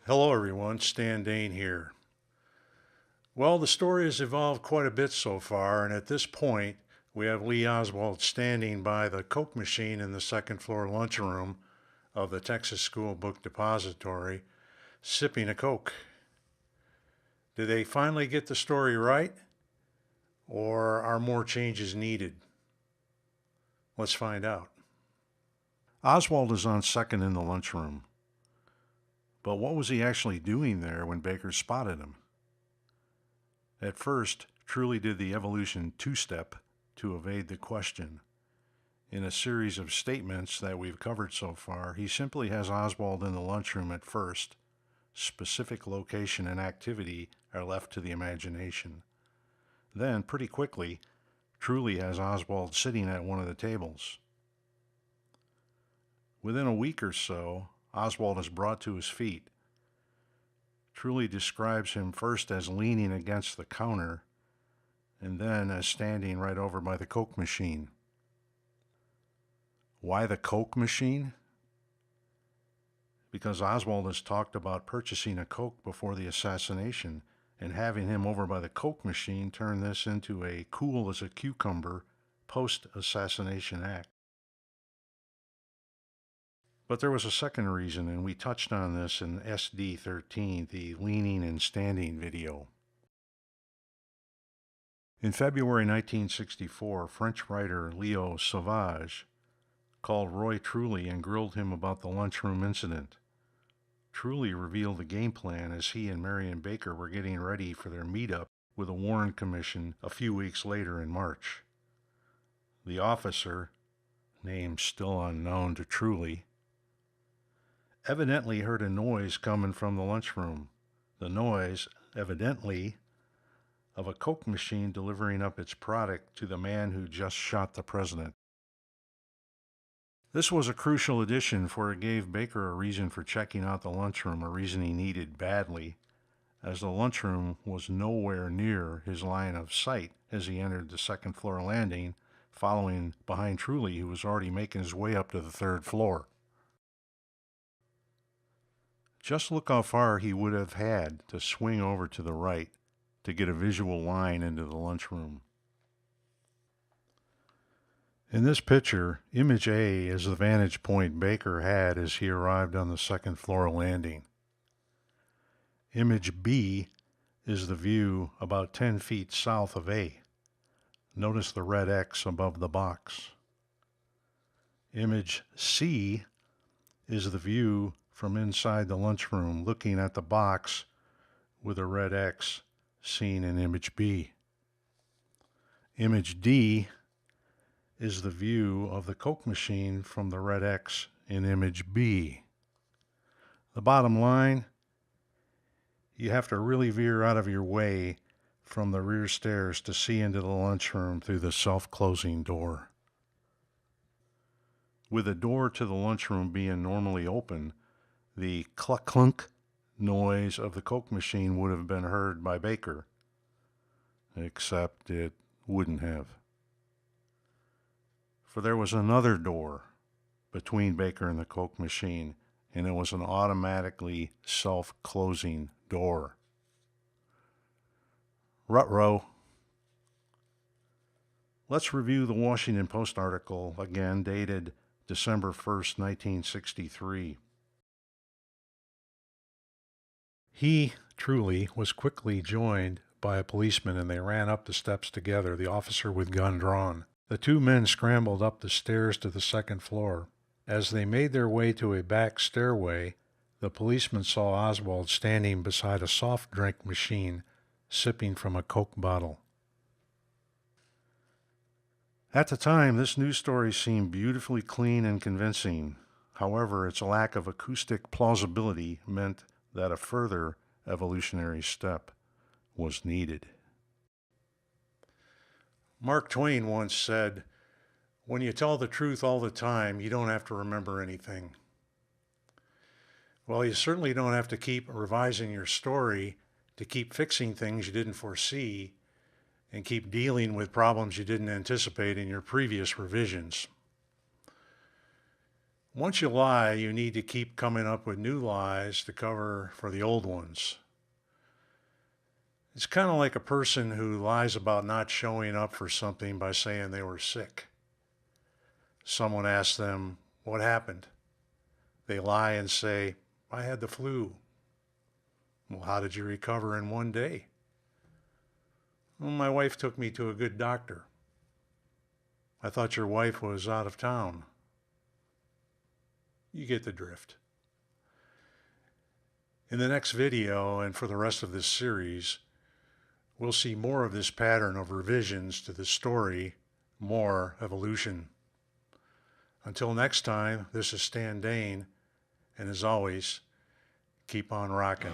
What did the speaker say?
Hello everyone, Stan Dane here. Well, the story has evolved quite a bit so far, and at this point, we have Lee Oswald standing by the Coke machine in the second floor lunchroom of the Texas School Book Depository, sipping a Coke. Did they finally get the story right, or are more changes needed? Let's find out. Oswald is on second in the lunchroom. But what was he actually doing there when Baker spotted him? At first, Truly did the evolution two-step to evade the question. In a series of statements that we've covered so far, he simply has Oswald in the lunchroom at first. Specific location and activity are left to the imagination. Then, pretty quickly, Truly has Oswald sitting at one of the tables. Within a week or so, Oswald is brought to his feet. Truly describes him first as leaning against the counter and then as standing right over by the Coke machine. Why the Coke machine? Because Oswald has talked about purchasing a Coke before the assassination, and having him over by the Coke machine turned this into a cool as a cucumber post-assassination act. But there was a second reason, and we touched on this in SD15, the leaning and standing video. In February 1964, French writer Leo Sauvage called Roy Truly and grilled him about the lunchroom incident. Truly revealed the game plan as he and Marion Baker were getting ready for their meetup with the Warren Commission a few weeks later in March. The officer, name still unknown to Truly, evidently heard a noise coming from the lunchroom. The noise, evidently, of a Coke machine delivering up its product to the man who just shot the president. This was a crucial addition, for it gave Baker a reason for checking out the lunchroom, a reason he needed badly, as the lunchroom was nowhere near his line of sight as he entered the second floor landing, following behind Truly, who was already making his way up to the third floor. Just look how far he would have had to swing over to the right to get a visual line into the lunchroom. In this picture, image A is the vantage point Baker had as he arrived on the second floor landing. Image B is the view about 10 feet south of A. Notice the red X above the box. Image C is the view from inside the lunchroom, looking at the box with a red X seen in image B. Image D is the view of the Coke machine from the red X in image B. The bottom line, you have to really veer out of your way from the rear stairs to see into the lunchroom through the self-closing door. With the door to the lunchroom being normally open, the cluck-clunk noise of the Coke machine would have been heard by Baker, except it wouldn't have. For there was another door between Baker and the Coke machine, and it was an automatically self-closing door. Ruh-roh. Let's review the Washington Post article again, dated December 1st, 1963. He, Truly, was quickly joined by a policeman, and they ran up the steps together, the officer with gun drawn. The two men scrambled up the stairs to the second floor. As they made their way to a back stairway, the policeman saw Oswald standing beside a soft drink machine, sipping from a Coke bottle. At the time, this news story seemed beautifully clean and convincing. However, its lack of acoustic plausibility meant that a further evolutionary step was needed. Mark Twain once said, "When you tell the truth all the time, you don't have to remember anything." Well, you certainly don't have to keep revising your story to keep fixing things you didn't foresee and keep dealing with problems you didn't anticipate in your previous revisions. Once you lie, you need to keep coming up with new lies to cover for the old ones. It's kind of like a person who lies about not showing up for something by saying they were sick. Someone asks them, "What happened?" They lie and say, "I had the flu." "Well, how did you recover in one day?" "Well, my wife took me to a good doctor." "I thought your wife was out of town." You get the drift. In the next video, and for the rest of this series, we'll see more of this pattern of revisions to the story, more evolution. Until next time, this is Stan Dane, and as always, keep on rocking.